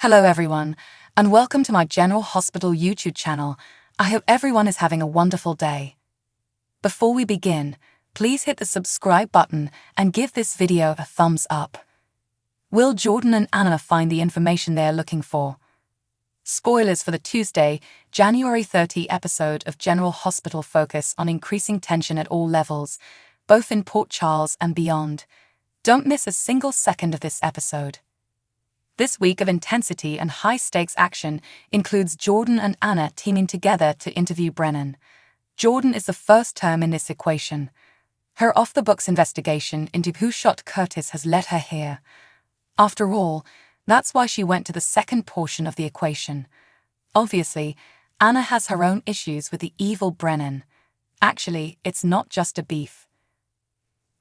Hello everyone, and welcome to my General Hospital YouTube channel. I hope everyone is having a wonderful day. Before we begin, please hit the subscribe button and give this video a thumbs up. Will Jordan and Anna find the information they are looking for? Spoilers for the Tuesday, January 30 episode of General Hospital focus on increasing tension at all levels, both in Port Charles and beyond. Don't miss a single second of this episode. This week of intensity and high-stakes action includes Jordan and Anna teaming together to interview Brennan. Jordan is the first term in this equation. Her off-the-books investigation into who shot Curtis has led her here. After all, that's why she went to the second portion of the equation. Obviously, Anna has her own issues with the evil Brennan. Actually, it's not just a beef.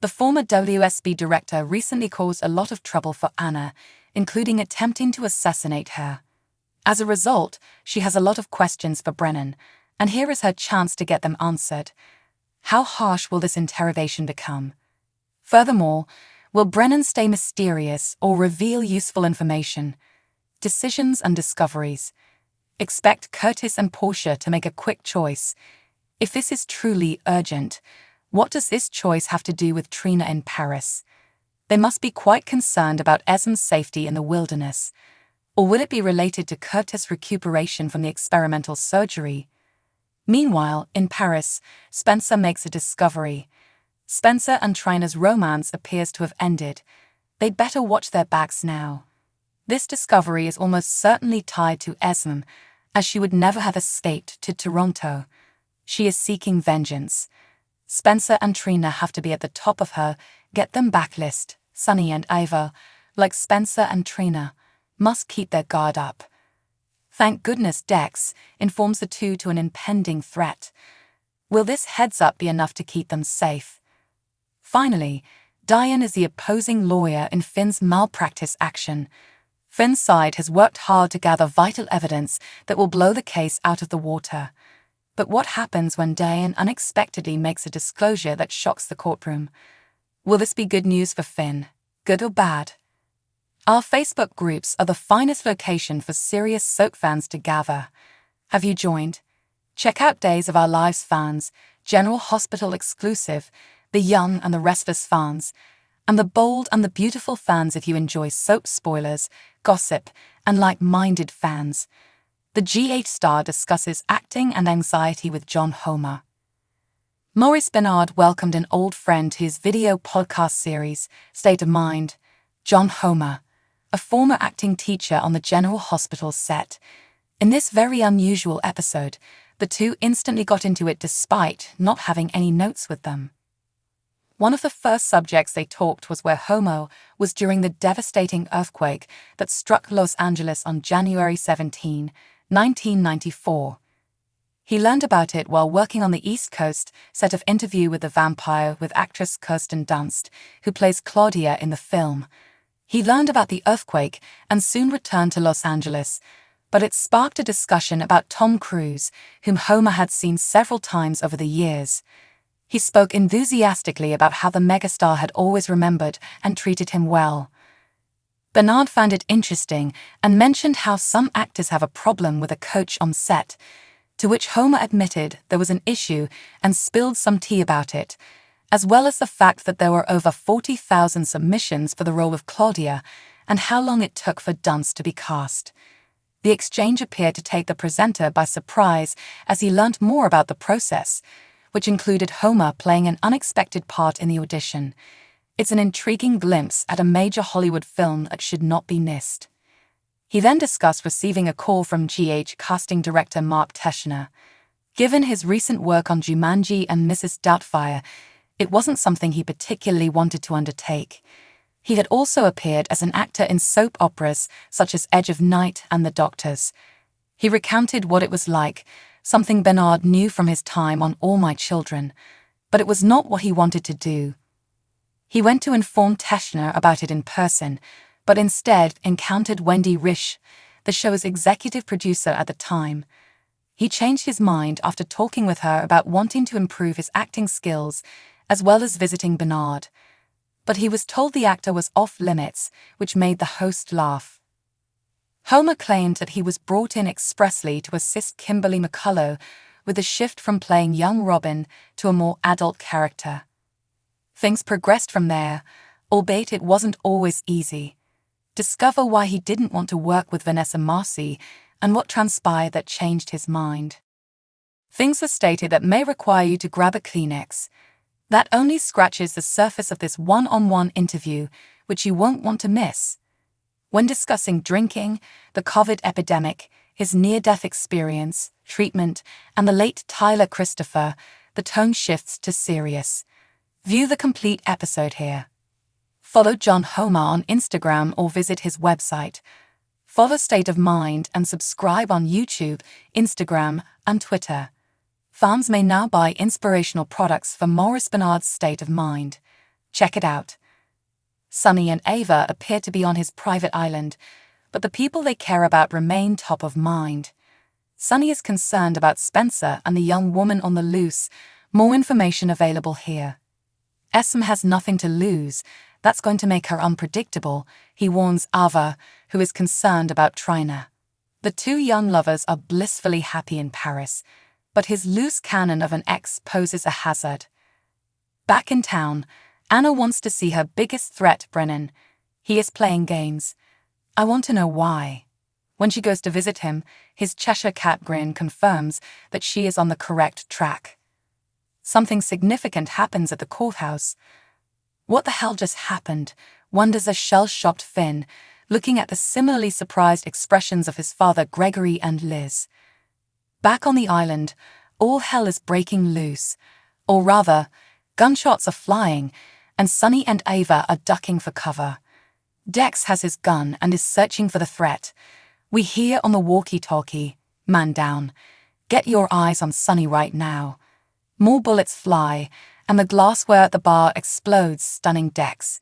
The former WSB director recently caused a lot of trouble for Anna, including attempting to assassinate her. As a result, she has a lot of questions for Brennan, and here is her chance to get them answered. How harsh will this interrogation become? Furthermore, will Brennan stay mysterious or reveal useful information? Decisions and discoveries. Expect Curtis and Portia to make a quick choice. If this is truly urgent, what does this choice have to do with Trina in Paris? They must be quite concerned about Esm's safety in the wilderness. Or will it be related to Curtis' recuperation from the experimental surgery? Meanwhile, in Paris, Spencer makes a discovery. Spencer and Trina's romance appears to have ended. They'd better watch their backs now. This discovery is almost certainly tied to Esm, as she would never have escaped to Toronto. She is seeking vengeance. Spencer and Trina have to be at the top of her get them back list. Sunny and Ava, like Spencer and Trina, must keep their guard up. Thank goodness Dex informs the two to an impending threat. Will this heads-up be enough to keep them safe? Finally, Diane is the opposing lawyer in Finn's malpractice action. Finn's side has worked hard to gather vital evidence that will blow the case out of the water. But what happens when Diane unexpectedly makes a disclosure that shocks the courtroom? Will this be good news for Finn? Good or bad? Our Facebook groups are the finest location for serious soap fans to gather. Have you joined? Check out Days of Our Lives fans, General Hospital exclusive, the young and the restless fans, and the bold and the beautiful fans if you enjoy soap spoilers, gossip, and like-minded fans. The GH star discusses acting and anxiety with John Homer. Maurice Bernard welcomed an old friend to his video podcast series, State of Mind, John Homer, a former acting teacher on the General Hospital set. In this very unusual episode, the two instantly got into it despite not having any notes with them. One of the first subjects they talked was where Homer was during the devastating earthquake that struck Los Angeles on January 17, 1994. He learned about it while working on the East Coast set of Interview with the Vampire with actress Kirsten Dunst, who plays Claudia in the film. He learned about the earthquake and soon returned to Los Angeles, but it sparked a discussion about Tom Cruise, whom Homer had seen several times over the years. He spoke enthusiastically about how the megastar had always remembered and treated him well. Bernard found it interesting and mentioned how some actors have a problem with a coach on set, to which Homer admitted there was an issue and spilled some tea about it, as well as the fact that there were over 40,000 submissions for the role of Claudia and how long it took for Dunst to be cast. The exchange appeared to take the presenter by surprise as he learnt more about the process, which included Homer playing an unexpected part in the audition. It's an intriguing glimpse at a major Hollywood film that should not be missed. He then discussed receiving a call from GH casting director Mark Teschner. Given his recent work on Jumanji and Mrs. Doubtfire, it wasn't something he particularly wanted to undertake. He had also appeared as an actor in soap operas such as Edge of Night and The Doctors. He recounted what it was like, something Bernard knew from his time on All My Children, but it was not what he wanted to do. He went to inform Teschner about it in person, but instead encountered Wendy Risch, the show's executive producer at the time. He changed his mind after talking with her about wanting to improve his acting skills, as well as visiting Bernard. But he was told the actor was off limits, which made the host laugh. Homer claimed that he was brought in expressly to assist Kimberly McCullough with the shift from playing young Robin to a more adult character. Things progressed from there, albeit it wasn't always easy. Discover why he didn't want to work with Vanessa Marcy and what transpired that changed his mind. Things are stated that may require you to grab a Kleenex. That only scratches the surface of this one-on-one interview, which you won't want to miss. When discussing drinking, the COVID epidemic, his near-death experience, treatment, and the late Tyler Christopher, the tone shifts to serious. View the complete episode here. Follow John Homer on Instagram or visit his website. Follow State of Mind and subscribe on YouTube, Instagram, and Twitter. Fans may now buy inspirational products for Maurice Benard's State of Mind. Check it out. Sonny and Ava appear to be on his private island, but the people they care about remain top of mind. Sonny is concerned about Spencer and the young woman on the loose. More information available here. Esme has nothing to lose. That's going to make her unpredictable, he warns Ava, who is concerned about Trina. The two young lovers are blissfully happy in Paris, but his loose cannon of an ex poses a hazard. Back in town, Anna wants to see her biggest threat, Brennan. He is playing games. I want to know why. When she goes to visit him, his Cheshire Cat grin confirms that she is on the correct track. Something significant happens at the courthouse. What the hell just happened? Wonders a shell-shocked Finn, looking at the similarly surprised expressions of his father Gregory and Liz. Back on the island, all hell is breaking loose. Or rather, gunshots are flying, and Sonny and Ava are ducking for cover. Dex has his gun and is searching for the threat. We hear on the walkie-talkie, "Man down. Get your eyes on Sonny right now." More bullets fly, and the glassware at the bar explodes, stunning Dex.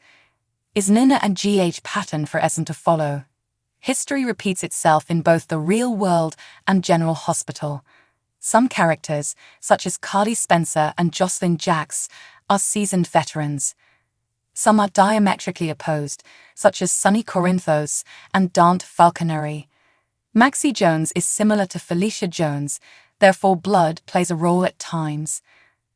Is Nina and GH pattern for Esme to follow? History repeats itself in both the real world and General Hospital. Some characters, such as Carly Spencer and Jocelyn Jacks, are seasoned veterans. Some are diametrically opposed, such as Sonny Corinthos and Dante Falconeri. Maxie Jones is similar to Felicia Jones, therefore blood plays a role at times.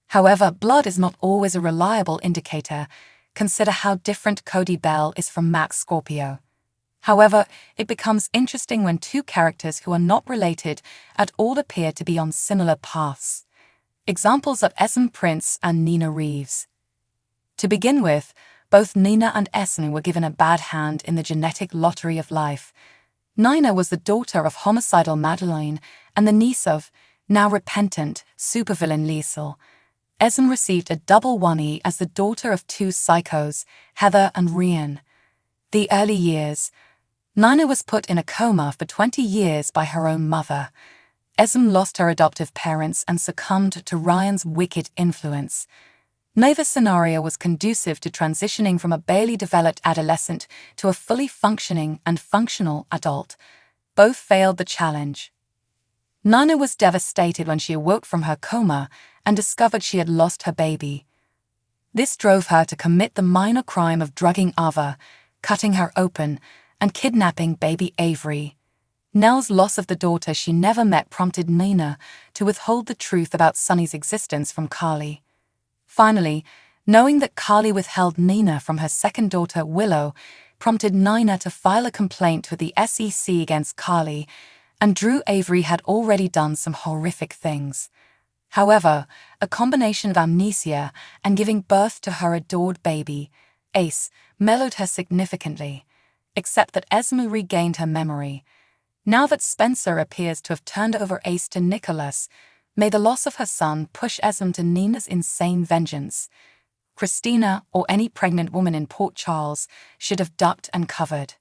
However, blood is not always a reliable indicator. Consider how different Cody Bell is from Max Scorpio. However, it becomes interesting when two characters who are not related at all appear to be on similar paths. Examples of Esme Prince and Nina Reeves. To begin with, both Nina and Esme were given a bad hand in the genetic lottery of life. Nina was the daughter of homicidal Madeline and the niece of, now repentant, supervillain Liesel. Esme received a double whammy as the daughter of two psychos, Heather and Ryan. The early years. Nina was put in a coma for 20 years by her own mother. Esme lost her adoptive parents and succumbed to Ryan's wicked influence. Neither scenario was conducive to transitioning from a barely developed adolescent to a fully functioning and functional adult. Both failed the challenge. Nina was devastated when she awoke from her coma and discovered she had lost her baby. This drove her to commit the minor crime of drugging Ava, cutting her open, and kidnapping baby Avery. Nell's loss of the daughter she never met prompted Nina to withhold the truth about Sonny's existence from Carly. Finally, knowing that Carly withheld Nina from her second daughter Willow prompted Nina to file a complaint with the SEC against Carly, and Drew Avery had already done some horrific things. However, a combination of amnesia and giving birth to her adored baby, Ace, mellowed her significantly, except that Esme regained her memory. Now that Spencer appears to have turned over Ace to Nicholas, may the loss of her son push Esme to Nina's insane vengeance. Christina, or any pregnant woman in Port Charles, should have ducked and covered.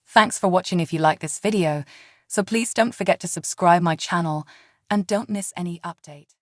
Thanks for watching. If you like this video, so please don't forget to subscribe my channel and don't miss any update.